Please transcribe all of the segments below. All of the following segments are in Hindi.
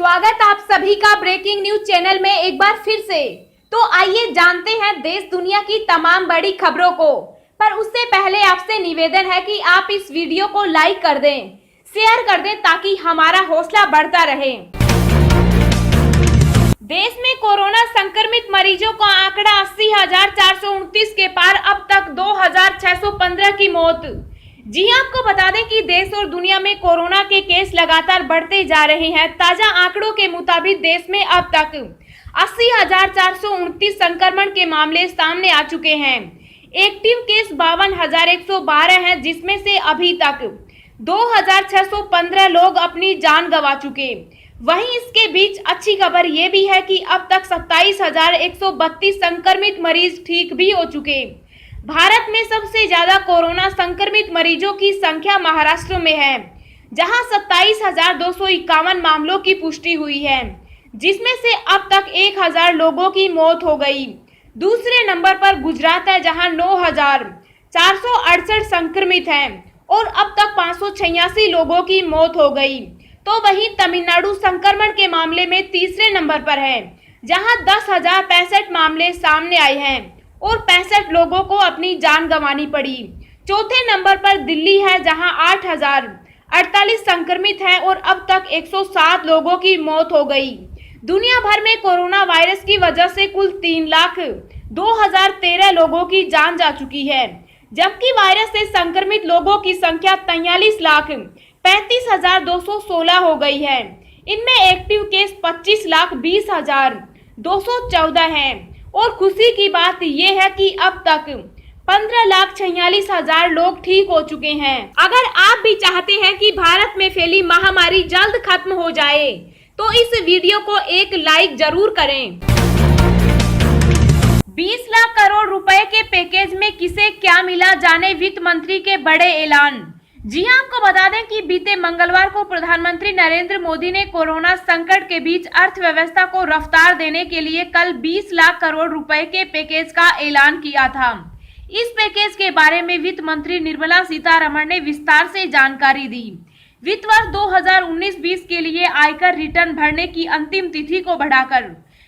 स्वागत आप सभी का ब्रेकिंग न्यूज चैनल में एक बार फिर से। तो आइए जानते हैं देश दुनिया की तमाम बड़ी खबरों को। पर उससे पहले आपसे निवेदन है कि आप इस वीडियो को लाइक कर दें, शेयर कर दें ताकि हमारा हौसला बढ़ता रहे। देश में कोरोना संक्रमित मरीजों का आंकड़ा 80,429 के पार, अब तक 2,615 की मौत। जी आपको बता दें कि देश और दुनिया में कोरोना के केस लगातार बढ़ते जा रहे हैं। ताजा आंकड़ों के मुताबिक देश में अब तक 80,429 संक्रमण के मामले सामने आ चुके हैं। एक्टिव केस 52,112 हैं, जिसमें से अभी तक 2,615 लोग अपनी जान गंवा चुके। वहीं इसके बीच अच्छी खबर ये भी है कि अब तक 27,132 संक्रमित मरीज ठीक भी हो चुके। भारत में सबसे ज्यादा कोरोना संक्रमित मरीजों की संख्या महाराष्ट्र में है, जहां 27,251 मामलों की पुष्टि हुई है, जिसमें से अब तक 1,000 लोगों की मौत हो गई। दूसरे नंबर पर गुजरात है, जहां 9,468 संक्रमित हैं और अब तक 586 लोगों की मौत हो गई। तो वहीं तमिलनाडु संक्रमण के मामले में तीसरे नंबर पर है, जहां 10,065 मामले सामने आए हैं और 65 लोगों को अपनी जान गंवानी पड़ी। चौथे नंबर पर दिल्ली है, जहां 8,048 संक्रमित हैं और अब तक 107 लोगों की मौत हो गई। दुनिया भर में कोरोना वायरस की वजह से कुल 3,02,013 लोगों की जान जा चुकी है, जबकि वायरस से संक्रमित लोगों की संख्या 43,35,216 हो गई है। इनमें एक्टिव केस 25,20,214 हैं। और खुशी की बात यह है कि अब तक 15,46,000 लोग ठीक हो चुके हैं। अगर आप भी चाहते हैं कि भारत में फैली महामारी जल्द खत्म हो जाए, तो इस वीडियो को एक लाइक जरूर करें। 20 लाख करोड़ रुपए के पैकेज में किसे क्या मिला, जाने वित्त मंत्री के बड़े ऐलान। जी हां, आपको बता दें कि बीते मंगलवार को प्रधानमंत्री नरेंद्र मोदी ने कोरोना संकट के बीच अर्थव्यवस्था को रफ्तार देने के लिए कल 20 लाख करोड़ रुपए के पैकेज का ऐलान किया था। इस पैकेज के बारे में वित्त मंत्री निर्मला सीतारमण ने विस्तार से जानकारी दी। वित्त वर्ष 2019-20 के लिए आयकर रिटर्न भरने की अंतिम तिथि को बढ़ाकर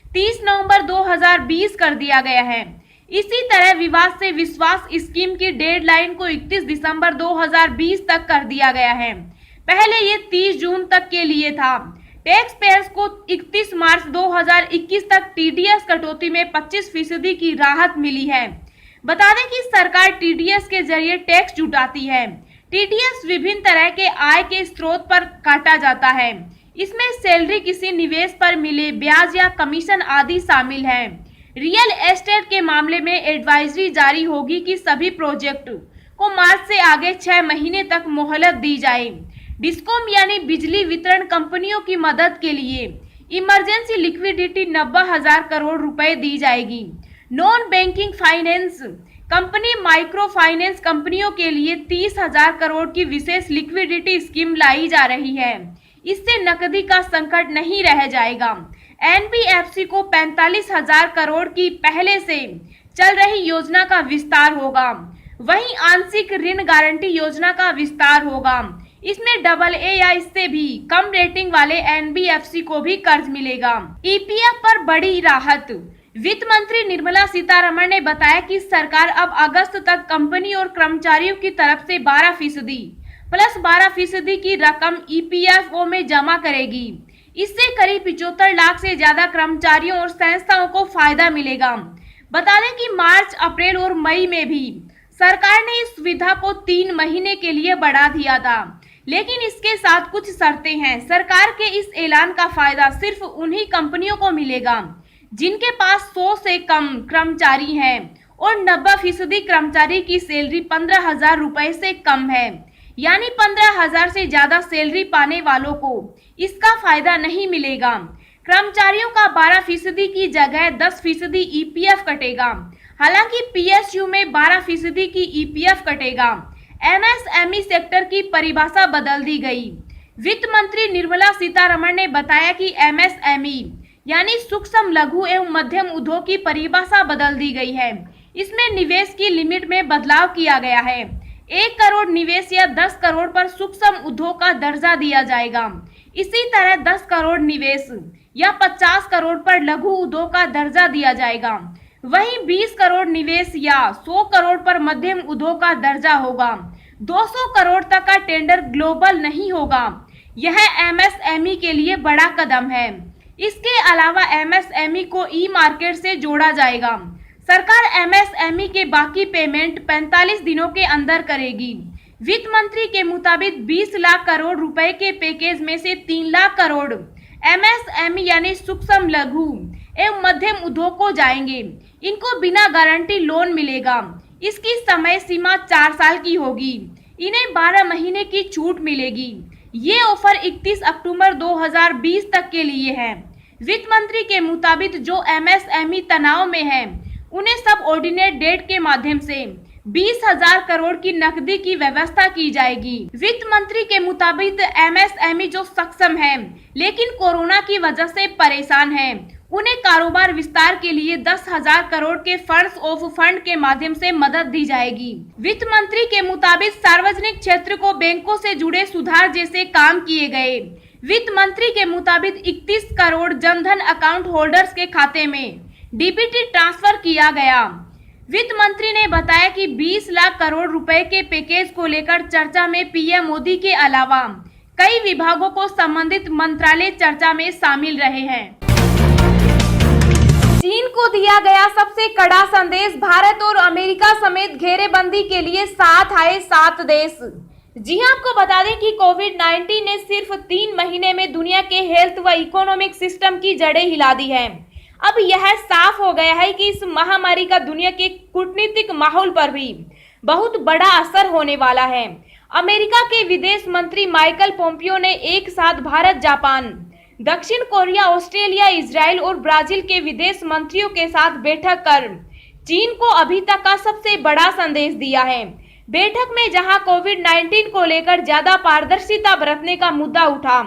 30 नवंबर 2020 कर दिया गया है। इसी तरह विवाद से विश्वास स्कीम की डेडलाइन को 31 दिसंबर 2020 तक कर दिया गया है। पहले ये 30 जून तक के लिए था। टैक्स पेयर्स को 31 मार्च 2021 तक टीडीएस कटौती में 25% की राहत मिली है। बता दें कि सरकार टीडीएस के जरिए टैक्स जुटाती है। टीडीएस विभिन्न तरह के आय के स्रोत पर काटा जाता है। इसमें सैलरी, किसी निवेश पर मिले ब्याज या कमीशन आदि शामिल है। रियल एस्टेट के मामले में एडवाइजरी जारी होगी कि सभी प्रोजेक्ट को मार्च से आगे 6 महीने तक मोहलत दी जाए। डिस्कॉम यानी बिजली वितरण कंपनियों की मदद के लिए इमरजेंसी लिक्विडिटी 90,000 करोड़ रुपए दी जाएगी। Non banking finance company, micro finance कंपनियों के लिए 30,000 करोड़ की विशेष लिक्विडिटी स्कीम लाई जा रही है। इससे नकदी का संकट नहीं रह जाएगा। एनबीएफसी को 45,000 करोड़ की पहले से चल रही योजना का विस्तार होगा। वहीं आंशिक ऋण गारंटी योजना का विस्तार होगा। इसमें AA या इससे भी कम रेटिंग वाले एनबीएफसी को भी कर्ज मिलेगा। ईपीएफ पर बड़ी राहत। वित्त मंत्री निर्मला सीतारमण ने बताया कि सरकार अब अगस्त तक कंपनी और कर्मचारियों की तरफ से 12% प्लस 12% की रकम ईपीएफओ में जमा करेगी। इससे करीब 75 लाख से ज्यादा कर्मचारियों और संस्थाओं को फायदा मिलेगा। बता दें कि मार्च, अप्रैल और मई में भी सरकार ने इस सुविधा को 3 महीने के लिए बढ़ा दिया था, लेकिन इसके साथ कुछ शर्तें हैं। सरकार के इस ऐलान का फायदा सिर्फ उन्हीं कंपनियों को मिलेगा जिनके पास 100 से कम कर्मचारी हैं और 90% कर्मचारी की सैलरी 15,000 रुपए से कम है। यानी 15,000 से ज्यादा सैलरी पाने वालों को इसका फायदा नहीं मिलेगा। कर्मचारियों का 12% की जगह 10% ईपीएफ कटेगा। हालांकि पीएसयू में 12% की ईपीएफ कटेगा। एमएसएमई सेक्टर की परिभाषा बदल दी गई। वित्त मंत्री निर्मला सीतारमण ने बताया कि एमएसएमई यानी सूक्ष्म, लघु एवं मध्यम उद्योग की परिभाषा बदल दी गई है। इसमें निवेश की लिमिट में बदलाव किया गया है। 1 करोड़ निवेश या 10 करोड़ पर सूक्ष्म उद्योग का दर्जा दिया जाएगा। इसी तरह 10 करोड़ निवेश या 50 करोड़ पर लघु उद्योग का दर्जा दिया जाएगा। वहीं 20 करोड़ निवेश या 100 करोड़ पर मध्यम उद्योग का दर्जा होगा। 200 करोड़ तक का टेंडर ग्लोबल नहीं होगा। यह एमएसएमई के लिए बड़ा कदम है। इसके अलावा एमएसएमई को ई मार्केट से जोड़ा जाएगा। सरकार एमएसएमई के बाकी पेमेंट 45 दिनों के अंदर करेगी। वित्त मंत्री के मुताबिक 20 लाख करोड़ रुपए के पैकेज में से 3 लाख करोड़ एमएसएमई यानी सूक्ष्म लघु एवं मध्यम उद्योग को जाएंगे। इनको बिना गारंटी लोन मिलेगा। इसकी समय सीमा 4 साल की होगी। इन्हें 12 महीने की छूट मिलेगी। ये ऑफर 31 अक्टूबर 2020 तक के लिए है। वित्त मंत्री के मुताबिक जो एमएसएमई तनाव में है उन्हें सब ऑर्डिनेट डेट के माध्यम से 20,000 करोड़ की नकदी की व्यवस्था की जाएगी। वित्त मंत्री के मुताबिक एमएसएमई जो सक्षम है लेकिन कोरोना की वजह से परेशान है, उन्हें कारोबार विस्तार के लिए 10,000 करोड़ के फंड्स ऑफ फंड के माध्यम से मदद दी जाएगी। वित्त मंत्री के मुताबिक सार्वजनिक क्षेत्र को बैंकों से जुड़े सुधार जैसे काम किए गए। वित्त मंत्री के मुताबिक 31 करोड़ जनधन अकाउंट होल्डर्स के खाते में डीबीटी ट्रांसफर किया गया। वित्त मंत्री ने बताया कि 20 लाख करोड़ रुपए के पैकेज को लेकर चर्चा में पीएम मोदी के अलावा कई विभागों को संबंधित मंत्रालय चर्चा में शामिल रहे हैं। चीन को दिया गया सबसे कड़ा संदेश, भारत और अमेरिका समेत घेरेबंदी के लिए साथ आए 7 देश। जी हां, आपको बता दें कि कोविड-19 ने सिर्फ 3 महीने में दुनिया के हेल्थ व इकोनॉमिक सिस्टम की जड़ें हिला दी है। अब यह साफ हो गया है कि इस महामारी का दुनिया के कूटनीतिक माहौल पर भी बहुत बड़ा असर होने वाला है। अमेरिका के विदेश मंत्री माइकल पोम्पियो ने एक साथ भारत, जापान, दक्षिण कोरिया, ऑस्ट्रेलिया, इजराइल और ब्राजील के विदेश मंत्रियों के साथ बैठक कर चीन को अभी तक का सबसे बड़ा संदेश दिया है। बैठक में जहां कोविड-19 को लेकर ज्यादा पारदर्शिता बरतने का मुद्दा उठा,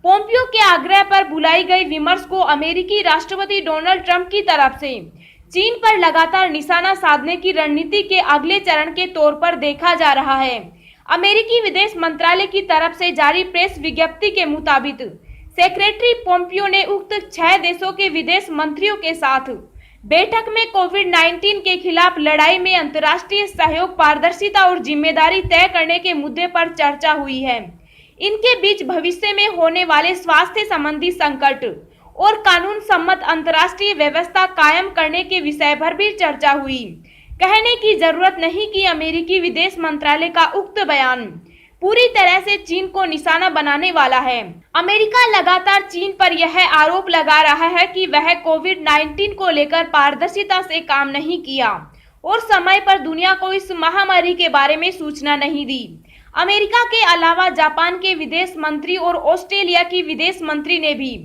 पोम्पियो के आग्रह पर बुलाई गई विमर्श को अमेरिकी राष्ट्रपति डोनाल्ड ट्रंप की तरफ से चीन पर लगातार निशाना साधने की रणनीति के अगले चरण के तौर पर देखा जा रहा है। अमेरिकी विदेश मंत्रालय की तरफ से जारी प्रेस विज्ञप्ति के मुताबिक सेक्रेटरी पोम्पियो ने उक्त 6 देशों के विदेश मंत्रियों के साथ बैठक में कोविड-19 के खिलाफ लड़ाई में अंतर्राष्ट्रीय सहयोग, पारदर्शिता और जिम्मेदारी तय करने के मुद्दे पर चर्चा हुई है। इनके बीच भविष्य में होने वाले स्वास्थ्य संबंधी संकट और कानून सम्मत अंतर्राष्ट्रीय व्यवस्था कायम करने के विषय पर भी चर्चा हुई। कहने की जरूरत नहीं कि अमेरिकी विदेश मंत्रालय का उक्त बयान पूरी तरह से चीन को निशाना बनाने वाला है। अमेरिका लगातार चीन पर यह आरोप लगा रहा है कि वह कोविड-19 को लेकर पारदर्शिता से काम नहीं किया और समय पर दुनिया को इस महामारी के बारे में सूचना नहीं दी। अमेरिका के अलावा जापान के विदेश मंत्री और ऑस्ट्रेलिया की विदेश मंत्री ने भी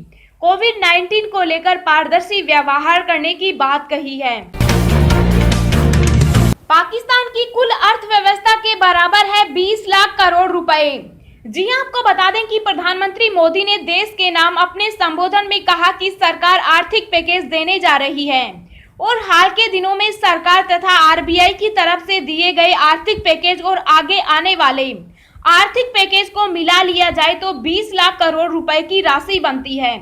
कोविड-19 को लेकर पारदर्शी व्यवहार करने की बात कही है। पाकिस्तान की कुल अर्थव्यवस्था के बराबर है 20 लाख करोड़ रुपए। जी हां, आपको बता दें कि प्रधानमंत्री मोदी ने देश के नाम अपने संबोधन में कहा कि सरकार आर्थिक पैकेज देने जा रही है और हाल के दिनों में सरकार तथा आरबीआई की तरफ से दिए गए आर्थिक पैकेज और आगे आने वाले आर्थिक पैकेज को मिला लिया जाए तो 20 लाख करोड़ रुपए की राशि बनती है।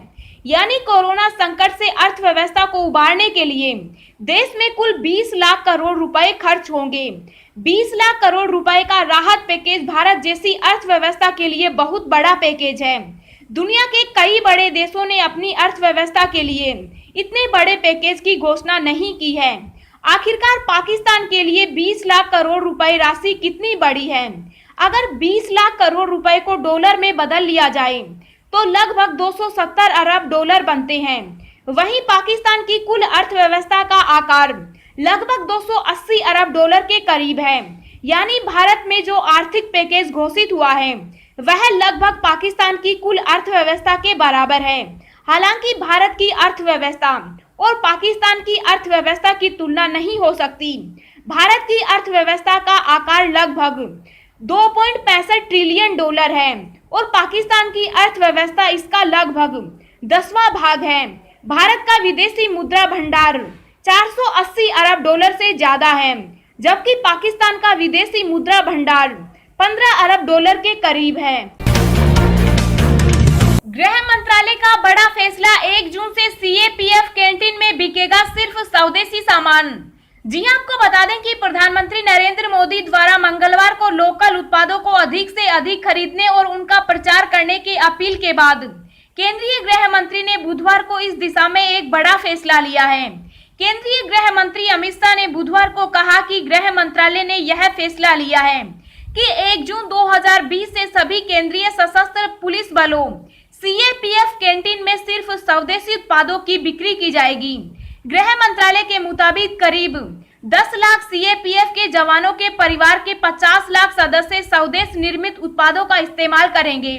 यानी कोरोना संकट से अर्थव्यवस्था को उबारने के लिए देश में कुल 20 लाख करोड़ रुपए खर्च होंगे। 20 लाख करोड़ रुपए का राहत पैकेज भारत जैसी अर्थव्यवस्था के लिए बहुत बड़ा पैकेज है। दुनिया के कई बड़े देशों ने अपनी अर्थव्यवस्था के लिए इतने बड़े पैकेज की घोषणा नहीं की है। आखिरकार पाकिस्तान के लिए 20 लाख करोड़ रुपए राशि कितनी बड़ी है? अगर 20 लाख करोड़ रुपए को डॉलर में बदल लिया जाए तो लगभग 270 अरब डॉलर बनते हैं। वहीं पाकिस्तान की कुल अर्थव्यवस्था का आकार लगभग 280 अरब डॉलर के करीब है। यानी भारत में जो आर्थिक पैकेज घोषित हुआ है वह लगभग पाकिस्तान की कुल अर्थव्यवस्था के बराबर है। हालांकि भारत की अर्थव्यवस्था और पाकिस्तान की अर्थव्यवस्था की तुलना नहीं हो सकती। भारत की अर्थव्यवस्था का आकार लगभग 2.65 ट्रिलियन डॉलर है और पाकिस्तान की अर्थव्यवस्था इसका लगभग 10वां भाग है। भारत का विदेशी मुद्रा भंडार 480 अरब डॉलर से ज्यादा है, जबकि पाकिस्तान का विदेशी मुद्रा भंडार 15 अरब डॉलर के करीब है। गृह मंत्रालय का बड़ा फैसला, 1 जून से सीएपीएफ कैंटीन में बिकेगा सिर्फ स्वदेशी सामान। जी हां, आपको बता दें कि प्रधानमंत्री नरेंद्र मोदी द्वारा मंगलवार को लोकल उत्पादों को अधिक से अधिक खरीदने और उनका प्रचार करने की अपील के बाद केंद्रीय गृह मंत्री ने बुधवार को इस दिशा में एक बड़ा फैसला लिया है। केंद्रीय गृह मंत्री अमित शाह ने बुधवार को कहा कि गृह मंत्रालय ने यह फैसला लिया है कि 1 जून 2020 से सभी केंद्रीय सशस्त्र पुलिस बलों सीएपीएफ कैंटीन में सिर्फ स्वदेशी उत्पादों की बिक्री की जाएगी। गृह मंत्रालय के मुताबिक करीब 10 लाख सीएपीएफ के जवानों के परिवार के 50 लाख सदस्य स्वदेश निर्मित उत्पादों का इस्तेमाल करेंगे।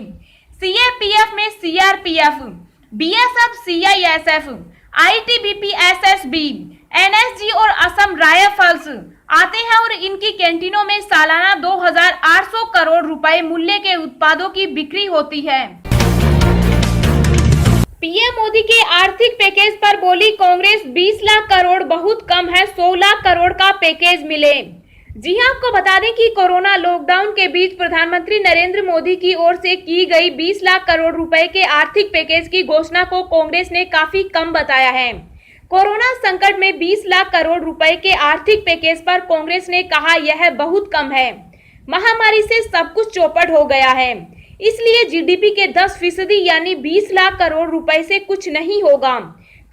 सीएपीएफ में CRPF, BSF, CISF, ITBP, SSB, NSG और असम राइफल्स आते हैं और इनकी कैंटीनों में सालाना 2800 करोड़ रुपए मूल्य के उत्पादों की बिक्री होती है। पीएम मोदी के आर्थिक पैकेज पर बोली कांग्रेस, 20 लाख करोड़ बहुत कम है, 100 लाख करोड़ का पैकेज मिले। जी हां, आपको बता दें कि कोरोना लॉकडाउन के बीच प्रधानमंत्री नरेंद्र मोदी की ओर से की गई 20 लाख करोड़ रुपए के आर्थिक पैकेज की घोषणा को कांग्रेस ने काफी कम बताया है। कोरोना संकट में 20 लाख करोड़ रुपए के आर्थिक पैकेज पर कांग्रेस ने कहा यह बहुत कम है। महामारी से सब कुछ चौपट हो गया है, इसलिए जीडीपी के 10% यानी 20 लाख करोड़ रुपए से कुछ नहीं होगा।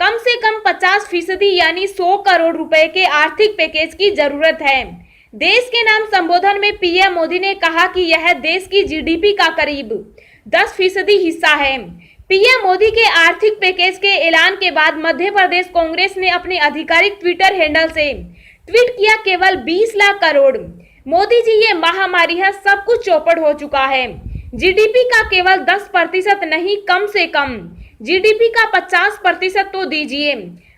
कम से कम 50% यानी 100 करोड़ रुपए के आर्थिक पैकेज की जरूरत है। देश के नाम संबोधन में पीएम मोदी ने कहा कि यह देश की जीडीपी का करीब 10% हिस्सा है। पीएम मोदी के आर्थिक पैकेज के ऐलान के बाद मध्य प्रदेश कांग्रेस ने अपने आधिकारिक ट्विटर हैंडल से ट्वीट किया, केवल 20 लाख करोड़। मोदी जी, ये महामारी है, सब कुछ चौपट हो चुका है। जीडीपी का केवल 10% नहीं, कम से कम जीडीपी का 50% तो दीजिए।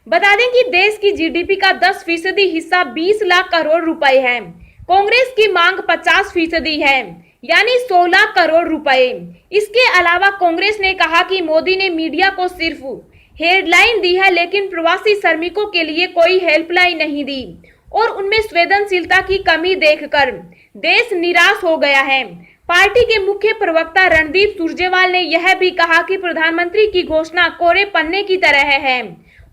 बता दें कि देश की जीडीपी का 10% हिस्सा 20 लाख करोड़ रुपए है। कांग्रेस की मांग 50% है, यानी 100 लाख करोड़ रुपए। इसके अलावा कांग्रेस ने कहा कि मोदी ने मीडिया को सिर्फ हेडलाइन दी है, लेकिन प्रवासी श्रमिकों के लिए कोई हेल्पलाइन नहीं दी और उनमें संवेदनशीलता की कमी देखकर देश निराश हो गया है। पार्टी के मुख्य प्रवक्ता रणदीप सुरजेवाला ने यह भी कहा कि प्रधानमंत्री की घोषणा कोरे पन्ने की तरह है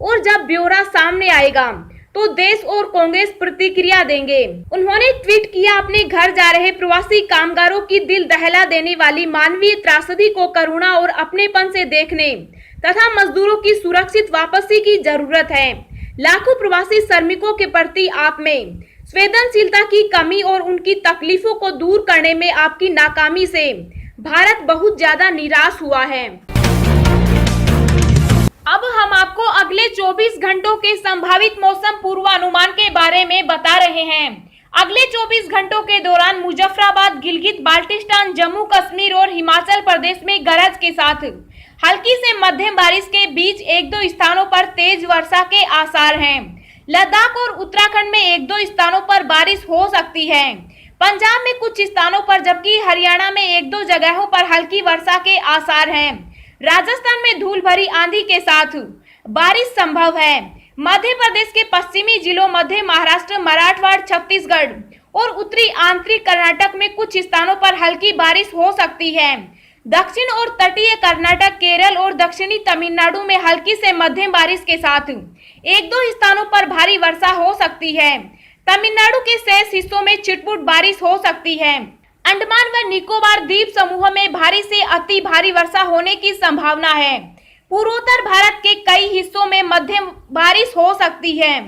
और जब ब्यौरा सामने आएगा तो देश और कांग्रेस प्रतिक्रिया देंगे। उन्होंने ट्वीट किया, अपने घर जा रहे प्रवासी कामगारों की दिल दहला देने वाली मानवीय त्रासदी को करुणा और अपनेपन से देखने तथा मजदूरों की सुरक्षित वापसी की जरूरत है। लाखों प्रवासी श्रमिकों के प्रति आप में संवेदनशीलता की कमी और उनकी तकलीफों को दूर करने में आपकी नाकामी से भारत बहुत ज्यादा निराश हुआ है। अब हम आपको अगले 24 घंटों के संभावित मौसम पूर्वानुमान के बारे में बता रहे हैं। अगले 24 घंटों के दौरान मुजफ्फराबाद, गिलगित बाल्टिस्तान, जम्मू कश्मीर और हिमाचल प्रदेश में गरज के साथ हल्की से मध्यम बारिश के बीच 1-2 स्थानों पर तेज वर्षा के आसार हैं। लद्दाख और उत्तराखंड में 1-2 स्थानों पर बारिश हो सकती है। पंजाब में कुछ स्थानों पर, जबकि हरियाणा में 1-2 जगहों पर हल्की वर्षा के आसार हैं। राजस्थान में धूल भरी आंधी के साथ बारिश संभव है। मध्य प्रदेश के पश्चिमी जिलों, मध्य महाराष्ट्र, मराठवाड़ा, छत्तीसगढ़ और उत्तरी आंतरिक कर्नाटक में कुछ स्थानों पर हल्की बारिश हो सकती है। दक्षिण और तटीय कर्नाटक, केरल और दक्षिणी तमिलनाडु में हल्की से मध्यम बारिश के साथ 1-2 स्थानों पर भारी वर्षा हो सकती है। तमिलनाडु के शेष हिस्सों में छिटपुट बारिश हो सकती है। अंडमान व निकोबार द्वीप समूह में भारी से अति भारी वर्षा होने की संभावना है। पूर्वोत्तर भारत के कई हिस्सों में मध्यम बारिश हो सकती है।